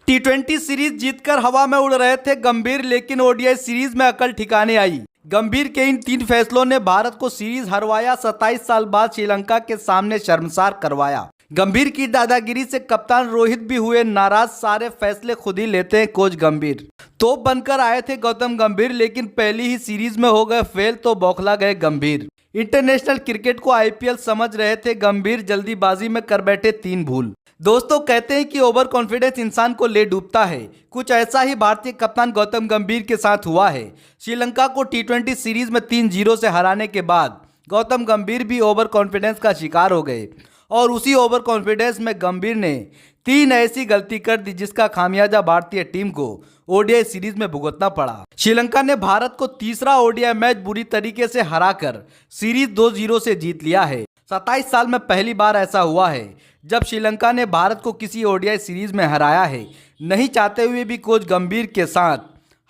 टी20 series जीतकर हवा में उड़ रहे थे गंभीर, लेकिन ओडीआई सीरीज में अकल ठिकाने आई। गंभीर के इन 3 फैसलों ने भारत को सीरीज हरवाया, 27 साल बाद श्रीलंका के सामने शर्मसार करवाया। गंभीर की दादागिरी से कप्तान रोहित भी हुए नाराज, सारे फैसले खुद ही लेते हैं कोच गंभीर। तोप बनकर आए थे गौतम गंभीर, लेकिन पहली ही सीरीज में हो गए फेल तो बौखला गए गंभीर। इंटरनेशनल क्रिकेट को आईपीएल समझ रहे थे गंभीर, जल्दीबाजी में कर बैठे 3 भूल। दोस्तों, कहते हैं कि ओवर कॉन्फिडेंस इंसान को ले डूबता है। कुछ ऐसा ही भारतीय कप्तान गौतम गंभीर के साथ हुआ है। श्रीलंका को टी20 सीरीज में 3-0 से हराने के बाद गौतम गंभीर भी ओवर कॉन्फिडेंस का शिकार हो गए और उसी ओवर कॉन्फिडेंस में गंभीर ने 3 ऐसी गलती कर दी जिसका खामियाजा भारतीय टीम को ओडीआई सीरीज में भुगतना पड़ा। श्रीलंका ने भारत को तीसरा ओडीआई मैच बुरी तरीके से हराकर सीरीज 2-0 से जीत लिया है। 27 साल में पहली बार ऐसा हुआ है जब श्रीलंका ने भारत को किसी ओडीआई सीरीज में हराया है। नहीं चाहते हुए भी कोच गंभीर के साथ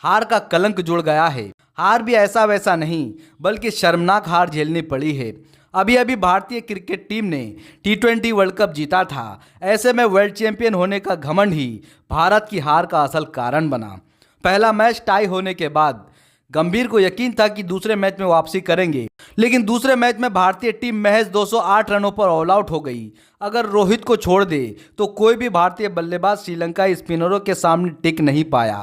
हार का कलंक जुड़ गया है। हार भी ऐसा वैसा नहीं, बल्कि शर्मनाक हार झेलनी पड़ी है। अभी अभी भारतीय क्रिकेट टीम ने टी20 वर्ल्ड कप जीता था। ऐसे में वर्ल्ड चैंपियन होने का घमंड ही भारत की हार का असल कारण बना। पहला मैच टाई होने के बाद गंभीर को यकीन था कि दूसरे मैच में वापसी करेंगे, लेकिन दूसरे मैच में भारतीय टीम महज 208 रनों पर ऑल आउट हो गई। अगर रोहित को छोड़ दे तो कोई भी भारतीय बल्लेबाज श्रीलंकाई स्पिनरों के सामने टिक नहीं पाया।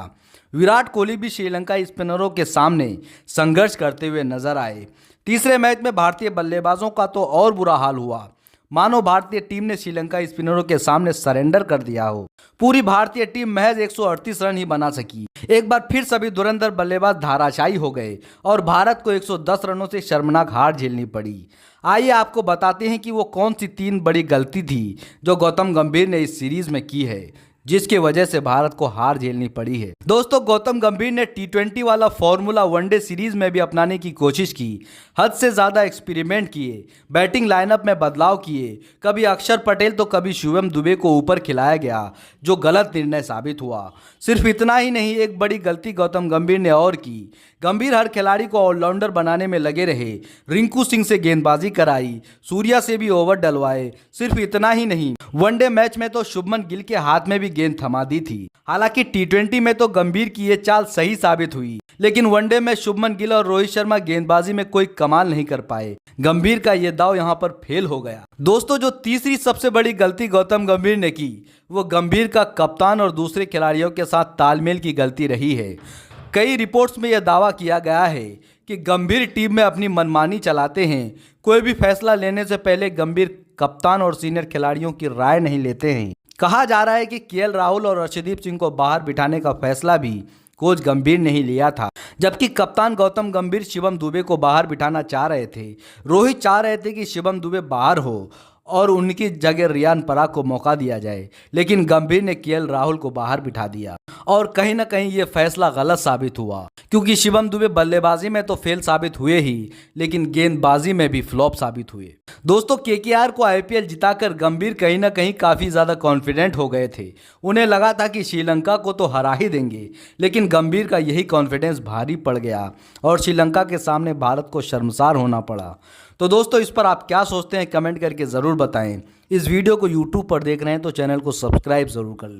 विराट कोहली भी श्रीलंकाई स्पिनरों के सामने संघर्ष करते हुए नजर आए। तीसरे मैच में भारतीय बल्लेबाजों का तो और बुरा हाल हुआ, मानो भारतीय टीम ने श्रीलंकाई स्पिनरों के सामने सरेंडर कर दिया हो। पूरी भारतीय टीम महज 138 रन ही बना सकी। एक बार फिर सभी धुरंधर बल्लेबाज धाराशायी हो गए और भारत को 110 रनों से शर्मनाक हार झेलनी पड़ी। आइए आपको बताते हैं कि वो कौन सी 3 बड़ी गलती थी जो गौतम गंभीर ने इस सीरीज में की है, जिसकी वजह से भारत को हार झेलनी पड़ी है। दोस्तों, गौतम गंभीर ने टी20 वाला फॉर्मूला वनडे सीरीज में भी अपनाने की कोशिश की। हद से ज़्यादा एक्सपेरिमेंट किए, बैटिंग लाइनअप में बदलाव किए। कभी अक्षर पटेल तो कभी शिवम दुबे को ऊपर खिलाया गया, जो गलत निर्णय साबित हुआ। सिर्फ इतना ही नहीं, एक बड़ी गलती गौतम गंभीर ने और की। गंभीर हर खिलाड़ी को ऑलराउंडर बनाने में लगे रहे। रिंकू सिंह से गेंदबाजी कराई, सूर्या से भी ओवर डलवाए। सिर्फ इतना ही नहीं, वनडे मैच में तो शुभमन गिल के हाथ में भी गेंद थमा दी थी। हालांकि टी20 में तो गंभीर की ये चाल सही साबित हुई, लेकिन वनडे में शुभमन गिल और रोहित शर्मा गेंदबाजी में कोई कमाल नहीं कर पाए। गंभीर का ये दाव यहां पर फेल हो गया। दोस्तों, जो तीसरी सबसे बड़ी गलती गौतम गंभीर ने की, वो गंभीर का कप्तान और दूसरे खिलाड़ियों के साथ तालमेल की गलती रही है। कई रिपोर्ट्स में यह दावा किया गया है कि गंभीर टीम में अपनी मनमानी चलाते हैं। कोई भी फैसला लेने से पहले गंभीर कप्तान और सीनियर खिलाड़ियों की राय नहीं लेते हैं। कहा जा रहा है कि केएल राहुल और अर्शदीप सिंह को बाहर बिठाने का फैसला भी कोच गंभीर ने ही लिया था, जबकि कप्तान गौतम गंभीर शिवम दुबे को बाहर बिठाना चाह रहे थे। रोहित चाह रहे थे कि शिवम दुबे बाहर हो और उनकी जगह रियान पराग को मौका दिया जाए, लेकिन गंभीर ने केएल राहुल को बाहर बिठा दिया और कहीं ना कहीं ये फैसला गलत साबित हुआ, क्योंकि शिवम दुबे बल्लेबाजी में तो फेल साबित हुए ही, लेकिन गेंदबाजी में भी फ्लॉप साबित हुए। दोस्तों, केकेआर को आईपीएल जिताकर गंभीर कहीं ना कहीं काफ़ी ज़्यादा कॉन्फिडेंट हो गए थे। उन्हें लगा था कि श्रीलंका को तो हरा ही देंगे, लेकिन गंभीर का यही कॉन्फिडेंस भारी पड़ गया और श्रीलंका के सामने भारत को शर्मसार होना पड़ा। तो दोस्तों, इस पर आप क्या सोचते हैं, कमेंट करके ज़रूर बताएं। इस वीडियो को यूट्यूब पर देख रहे हैं तो चैनल को सब्सक्राइब ज़रूर कर लें।